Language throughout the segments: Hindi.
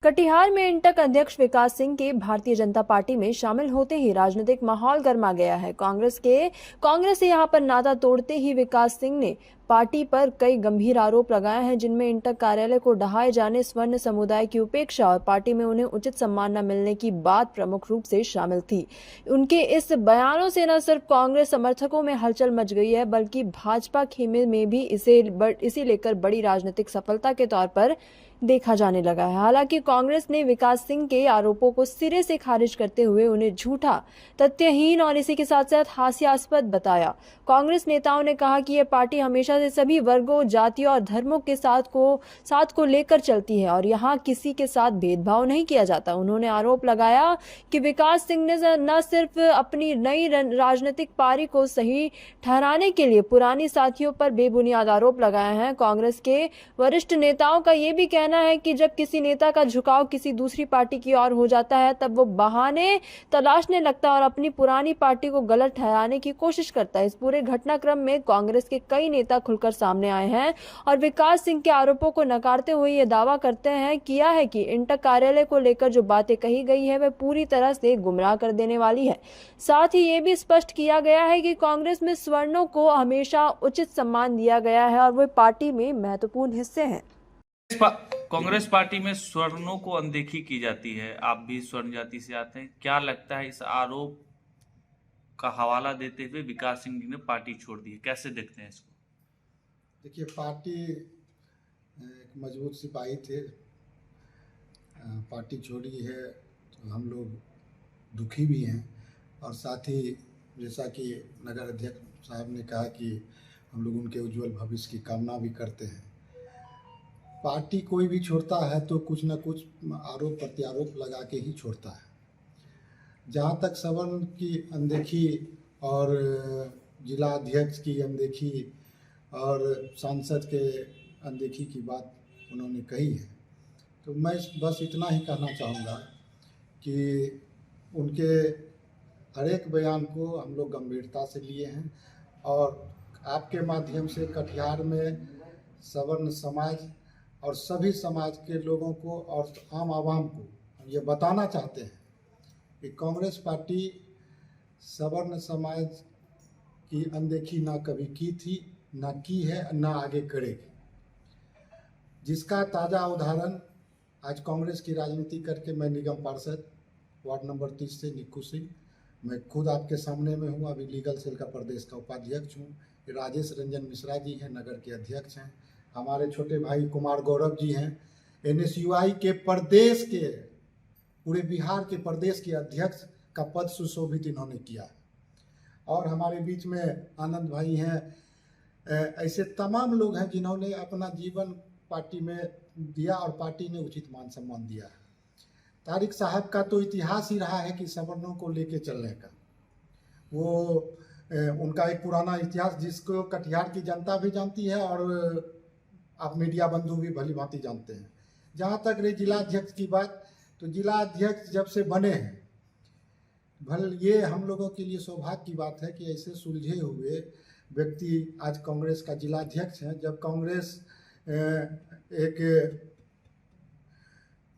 कटिहार में इंटक अध्यक्ष विकास सिंह के भारतीय जनता पार्टी में शामिल होते ही राजनीतिक माहौल गर्मा गया है। कांग्रेस से यहां पर नाता तोड़ते ही विकास सिंह ने पार्टी पर कई गंभीर आरोप लगाए हैं, जिनमें इंटक कार्यालय को ढहाए जाने, स्वर्ण समुदाय की उपेक्षा और पार्टी में उन्हें उचित सम्मान न मिलने की बात प्रमुख रूप से शामिल थी। उनके इस बयानों से न सिर्फ कांग्रेस समर्थकों में हलचल मच गई है, बल्कि भाजपा खेमे में भी इसे लेकर बड़ी राजनीतिक सफलता के तौर पर देखा जाने लगा है। हालांकि कांग्रेस ने विकास सिंह के आरोपों को सिरे से खारिज करते हुए उन्हें झूठा, तथ्यहीन और इसी के साथ साथ हास्यास्पद बताया। कांग्रेस नेताओं ने कहा कि यह पार्टी हमेशा से सभी वर्गों, जातियों और धर्मों के साथ को लेकर चलती है और यहाँ किसी के साथ भेदभाव नहीं किया जाता। उन्होंने आरोप लगाया कि विकास सिंह ने न सिर्फ अपनी नई राजनीतिक पारी को सही ठहराने के लिए पुरानी साथियों पर बेबुनियाद आरोप लगाए हैं। कांग्रेस के वरिष्ठ नेताओं का यह भी कहना है कि जब किसी नेता का झुकाव किसी दूसरी पार्टी की ओर हो जाता है, तब वो बहाने तलाशने लगता है और अपनी पुरानी पार्टी को गलत ठहराने की कोशिश करता है। इस पूरे घटनाक्रम में कांग्रेस के कई नेता खुलकर सामने आए हैं और विकास सिंह के आरोपों को नकारते हुए ये दावा किया है कि इंटक कार्यालय को लेकर जो बातें कही गई है वह पूरी तरह से गुमराह कर देने वाली है। साथ ही ये भी स्पष्ट किया गया है कि कांग्रेस में स्वर्णों को हमेशा उचित सम्मान दिया गया है और वे पार्टी में महत्वपूर्ण हिस्से हैं। कांग्रेस पार्टी में स्वर्णों को अनदेखी की जाती है। आप भी स्वर्ण जाति से आते हैं, क्या लगता है इस आरोप का हवाला देते हुए विकास सिंह ने पार्टी छोड़ दी है, कैसे देखते हैं इसको? देखिए, पार्टी एक मजबूत सिपाही थे, पार्टी छोड़ी है तो हम लोग दुखी भी हैं और साथ ही जैसा कि नगर अध्यक्ष साहब ने कहा कि हम लोग उनके उज्जवल भविष्य की कामना भी करते हैं। पार्टी कोई भी छोड़ता है तो कुछ न कुछ आरोप प्रत्यारोप लगा के ही छोड़ता है। जहाँ तक सवर्ण की अनदेखी और जिला अध्यक्ष की अनदेखी और सांसद के अनदेखी की बात उन्होंने कही है, तो मैं बस इतना ही कहना चाहूँगा कि उनके हर एक बयान को हम लोग गंभीरता से लिए हैं और आपके माध्यम से कटिहार में सवर्ण समाज और सभी समाज के लोगों को और आम आवाम को हम ये बताना चाहते हैं कि कांग्रेस पार्टी सवर्ण समाज की अनदेखी ना कभी की थी, ना की है, ना आगे करेगी। जिसका ताज़ा उदाहरण आज कांग्रेस की राजनीति करके मैं निगम पार्षद वार्ड नंबर 30 से निक्कू सिंह, मैं खुद आपके सामने में हूँ, अभी लीगल सेल का प्रदेश का उपाध्यक्ष हूँ। राजेश रंजन मिश्रा जी हैं, नगर के अध्यक्ष हैं। हमारे छोटे भाई कुमार गौरव जी हैं, NSUI के प्रदेश के, पूरे बिहार के प्रदेश के अध्यक्ष का पद सुशोभित इन्होंने किया है। और हमारे बीच में आनंद भाई हैं। ऐसे तमाम लोग हैं जिन्होंने अपना जीवन पार्टी में दिया और पार्टी ने उचित मान सम्मान दिया है। तारिक साहब का तो इतिहास ही रहा है कि सवर्णों को लेके चलने का। वो उनका एक पुराना इतिहास जिसको कटिहार की जनता भी जानती है और आप मीडिया बंधु भी भली भांति जानते हैं। जहाँ तक रही जिला अध्यक्ष की बात, तो जिला अध्यक्ष जब से बने हैं, ये हम लोगों के लिए सौभाग्य की बात है कि ऐसे सुलझे हुए व्यक्ति आज कांग्रेस का जिला अध्यक्ष हैं। जब कांग्रेस एक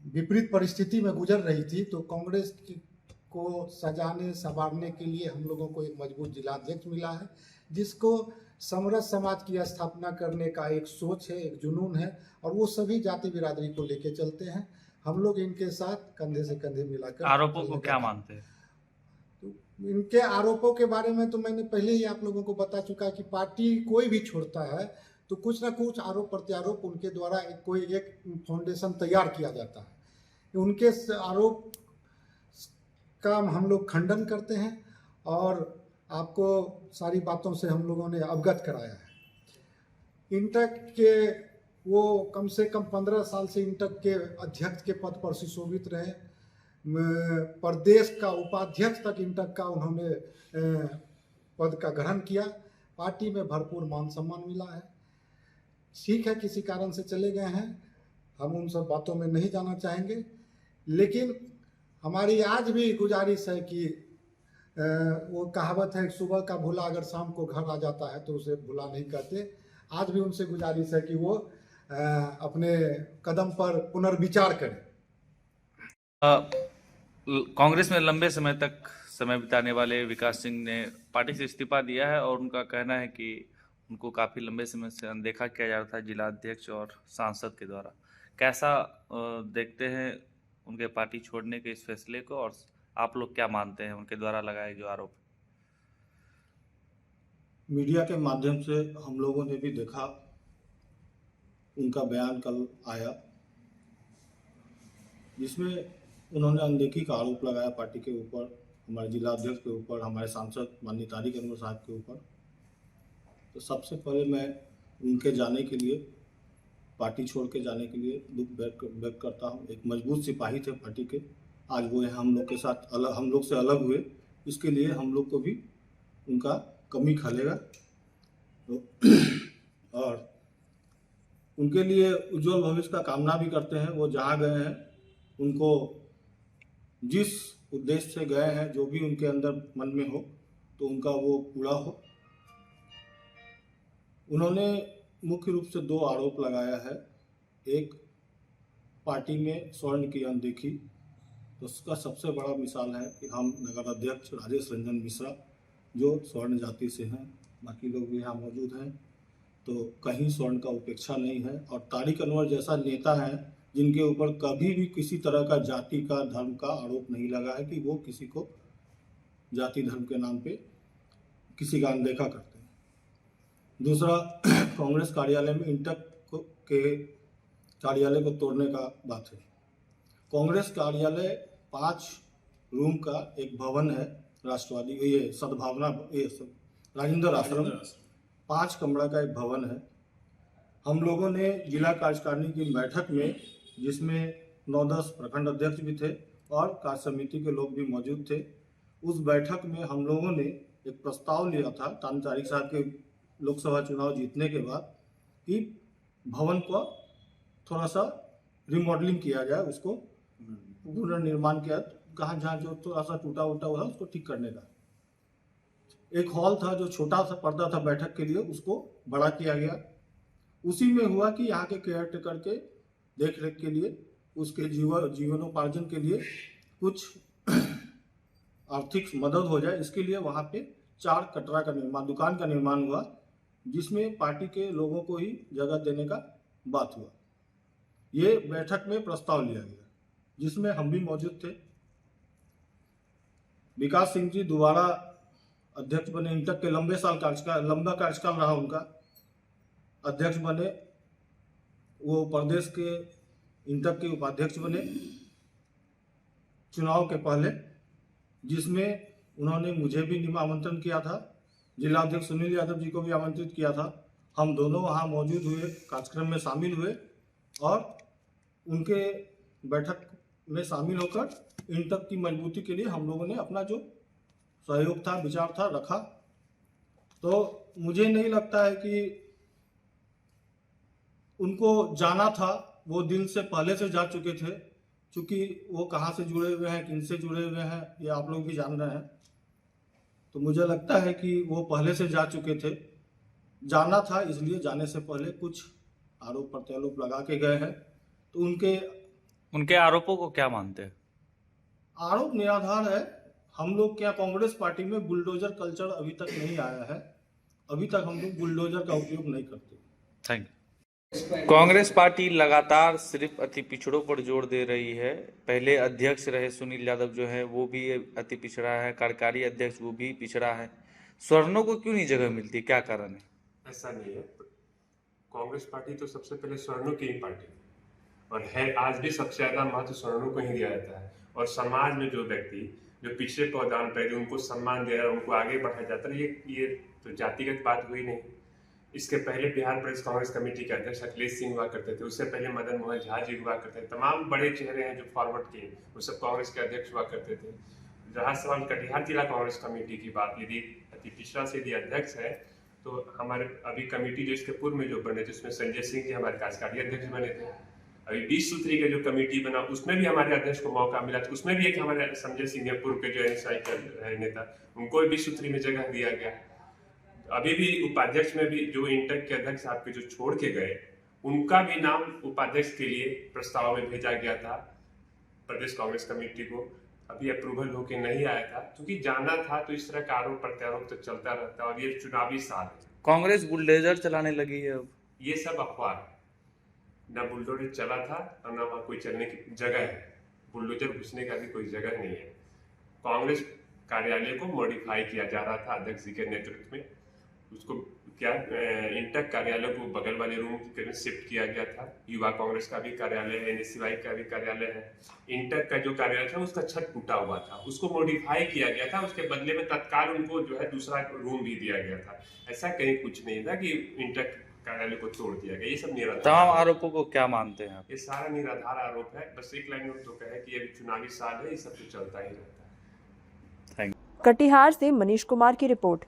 विपरीत परिस्थिति में गुजर रही थी तो कांग्रेस को सजाने संवारने के लिए हम लोगों को एक मजबूत जिला अध्यक्ष मिला है, जिसको समरस समाज की स्थापना करने का एक सोच है, एक जुनून है और वो सभी जाति बिरादरी को लेके चलते हैं। हम लोग इनके साथ कंधे से कंधे मिलाकर। आरोपों को क्या मानते हैं? तो इनके आरोपों के बारे में तो मैंने पहले ही आप लोगों को बता चुका कि पार्टी कोई भी छोड़ता है तो कुछ ना कुछ आरोप प्रत्यारोप उनके द्वारा कोई एक फाउंडेशन तैयार किया जाता है। उनके आरोप का हम लोग खंडन करते हैं और आपको सारी बातों से हम लोगों ने अवगत कराया है। इंटक के वो कम से कम 15 साल से इंटक के अध्यक्ष के पद पर सुशोभित रहे। प्रदेश का उपाध्यक्ष तक इंटक का उन्होंने पद का ग्रहण किया। पार्टी में भरपूर मान सम्मान मिला है। ठीक है, किसी कारण से चले गए हैं, हम उन सब बातों में नहीं जाना चाहेंगे, लेकिन हमारी आज भी गुजारिश है कि वो कहावत है, सुबह का भूला अगर शाम को घर आ जाता है तो उसे भूला नहीं कहते। आज भी उनसे गुजारिश है कि वो अपने कदम पर पुनर्विचार करें कांग्रेस में लंबे समय तक समय बिताने वाले विकास सिंह ने पार्टी से इस्तीफा दिया है और उनका कहना है कि उनको काफी लंबे समय से अनदेखा किया जा रहा था जिला अध्यक्ष और सांसद के द्वारा। कैसा देखते हैं उनके पार्टी छोड़ने के इस फैसले को, और आप लोग क्या मानते हैं उनके द्वारा लगाए जो आरोप? मीडिया के माध्यम से हम लोगों ने भी देखा, उनका बयान कल आया जिसमें उन्होंने अनदेखी का आरोप लगाया पार्टी के ऊपर, हमारे जिला अध्यक्ष के ऊपर, हमारे सांसद माननीय तारिक अनवर साहब के ऊपर। तो सबसे पहले मैं उनके जाने के लिए, पार्टी छोड़ के जाने के लिए दुख व्यक्त करता हूँ। एक मजबूत सिपाही थे पार्टी के, आज वो हम लोग के साथ अलग, हम लोग से अलग हुए, इसके लिए हम लोग को भी उनका कमी खलेगा। तो और उनके लिए उज्जवल भविष्य का कामना भी करते हैं। वो जहाँ गए हैं, उनको जिस उद्देश्य से गए हैं, जो भी उनके अंदर मन में हो, तो उनका वो पूरा हो। उन्होंने मुख्य रूप से 2 आरोप लगाया है। एक, पार्टी में स्वर्ण की अनदेखी, तो उसका सबसे बड़ा मिसाल है कि हम नगर अध्यक्ष राजेश रंजन मिश्रा जो स्वर्ण जाति से हैं, बाकी लोग भी यहाँ मौजूद हैं, तो कहीं स्वर्ण का उपेक्षा नहीं है। और तारिक अनवर जैसा नेता है जिनके ऊपर कभी भी किसी तरह का जाति का, धर्म का आरोप नहीं लगा है कि वो किसी को जाति धर्म के नाम पे किसी का अनदेखा करते हैं। दूसरा, कांग्रेस कार्यालय में इंटक के कार्यालय को तोड़ने का बात है। कांग्रेस कार्यालय 5 रूम का एक भवन है, राष्ट्रवादी ये सद्भावना राजेंद्र आश्रम 5 कमरा का एक भवन है। हम लोगों ने जिला कार्यकारिणी की बैठक में, जिसमें 9-10 प्रखंड अध्यक्ष भी थे और कार्य समिति के लोग भी मौजूद थे, उस बैठक में हम लोगों ने एक प्रस्ताव लिया था तारिक साहब के लोकसभा चुनाव जीतने के बाद कि भवन को थोड़ा सा रिमॉडलिंग किया जाए, उसको पुनर्निर्माण किया, कहाँ जहाँ जो थोड़ा सा टूटा उटा हुआ उसको ठीक करने का। एक हॉल था जो छोटा सा पर्दा था बैठक के लिए, उसको बड़ा किया गया। उसी में हुआ कि यहाँ के केयर टेकर के देख रेख के लिए, उसके जीवनोपार्जन के लिए कुछ आर्थिक मदद हो जाए, इसके लिए वहाँ पे 4 कटरा का निर्माण, दुकान का निर्माण हुआ, जिसमें पार्टी के लोगों को ही जगह देने का बात हुआ। ये बैठक में प्रस्ताव लिया गया जिसमें हम भी मौजूद थे। विकास सिंह जी दोबारा अध्यक्ष बने, इंटक के लंबा कार्यकाल रहा उनका, अध्यक्ष बने, वो प्रदेश के इंटक के उपाध्यक्ष बने चुनाव के पहले, जिसमें उन्होंने मुझे भी आमंत्रण किया था, जिला अध्यक्ष सुनील यादव जी को भी आमंत्रित किया था। हम दोनों वहाँ मौजूद हुए, कार्यक्रम में शामिल हुए और उनके बैठक में शामिल होकर इंटक की मजबूती के लिए हम लोगों ने अपना जो सहयोग था, विचार था, रखा। तो मुझे नहीं लगता है कि उनको जाना था, वो दिल से पहले से जा चुके थे। चूँकि वो कहाँ से जुड़े हुए हैं, किन से जुड़े हुए हैं, ये आप लोग भी जान रहे हैं। तो मुझे लगता है कि वो पहले से जा चुके थे, जाना था, इसलिए जाने से पहले कुछ आरोप प्रत्यारोप लगा के गए हैं। तो उनके आरोपों को क्या मानते हैं? आरोप निराधार है। हम लोग क्या, कांग्रेस पार्टी में बुलडोजर कल्चर अभी तक नहीं आया है, अभी तक हम लोग बुलडोजर का उपयोग नहीं करते। Thank you. कांग्रेस पार्टी लगातार सिर्फ अति पिछड़ों पर जोर दे रही है। पहले अध्यक्ष रहे सुनील यादव जो है वो भी अति पिछड़ा है, कार्यकारी अध्यक्ष वो भी पिछड़ा है। स्वर्णों को क्यों नहीं जगह मिलती, क्या कारण है? ऐसा नहीं है। कांग्रेस पार्टी तो सबसे पहले स्वर्णों की ही पार्टी और है, आज भी सबसे ज्यादा महत्व स्वर्णों को ही दिया जाता है। और समाज में जो व्यक्ति जो पिछड़े पौधान पैदे, उनको सम्मान दिया, उनको आगे बढ़ाया जाता है। ये तो जातिगत बात हुई नहीं। इसके पहले बिहार प्रदेश कांग्रेस कमेटी के अध्यक्ष अखिलेश सिंह हुआ करते थे, उससे पहले मदन मोहन झा जी हुआ करते थे। तमाम बड़े चेहरे हैं जो फॉरवर्ड किए, वो सब कांग्रेस के अध्यक्ष हुआ करते थे। जहाँ सवाल कटिहार जिला कांग्रेस कमेटी की बात, यदि अति पिछड़ा से यदि अध्यक्ष है, तो हमारे अभी कमेटी जो इसके पूर्व में जो बने थे, उसमें संजय सिंह जी हमारे कार्यकारी अध्यक्ष बने थे। अभी 20 सूत्री का जो कमेटी बना, उसमें भी हमारे अध्यक्ष को मौका मिला, तो उसमें भी एक हमारे संजय सिंह पूर्व के जो एनएसआई नेता, उनको 20 सूत्री में जगह दिया गया। अभी भी उपाध्यक्ष में भी जो इंटक के अध्यक्ष आपके जो छोड़ के गए, उनका भी नाम उपाध्यक्ष के लिए प्रस्ताव में भेजा गया था। प्रदेश कांग्रेस कमेटी को अभी अप्रूवल होके नहीं आया था, क्योंकि जाना था तो इस तरह का आरोप प्रत्यारोप तो चलता रहता है और ये चुनावी साल है। कांग्रेस बुलडोजर चलाने लगी है अब। ये सब अफवाह है, न बुलडोजर चला था और न वहाँ कोई चलने की जगह है। बुलडोजर घुसने का भी कोई जगह नहीं है। कांग्रेस कार्यालय को मॉडिफाई किया जा रहा था अध्यक्ष जी के नेतृत्व में। उसको क्या इंटक कार्यालय को बगल वाले रूम में शिफ्ट किया गया था। युवा कांग्रेस का भी कार्यालय है, NSCY का भी कार्यालय है। इंटक का जो कार्यालय था उसका छत टूटा हुआ था, उसको मॉडिफाई किया गया था। उसके बदले में तत्काल उनको जो है दूसरा रूम भी दिया गया था। ऐसा कहीं कुछ नहीं था कि इंटक कार्यालय को तोड़ दिया गया। ये सब निराधार तमाम आरोपों को क्या मानते हैं आप? ये सारा निराधार आरोप है। बस एक लाइन में तो कहे कि अभी चुनावी साल है, ये सब तो चलता ही रहता है। कटिहार से मनीष कुमार की रिपोर्ट।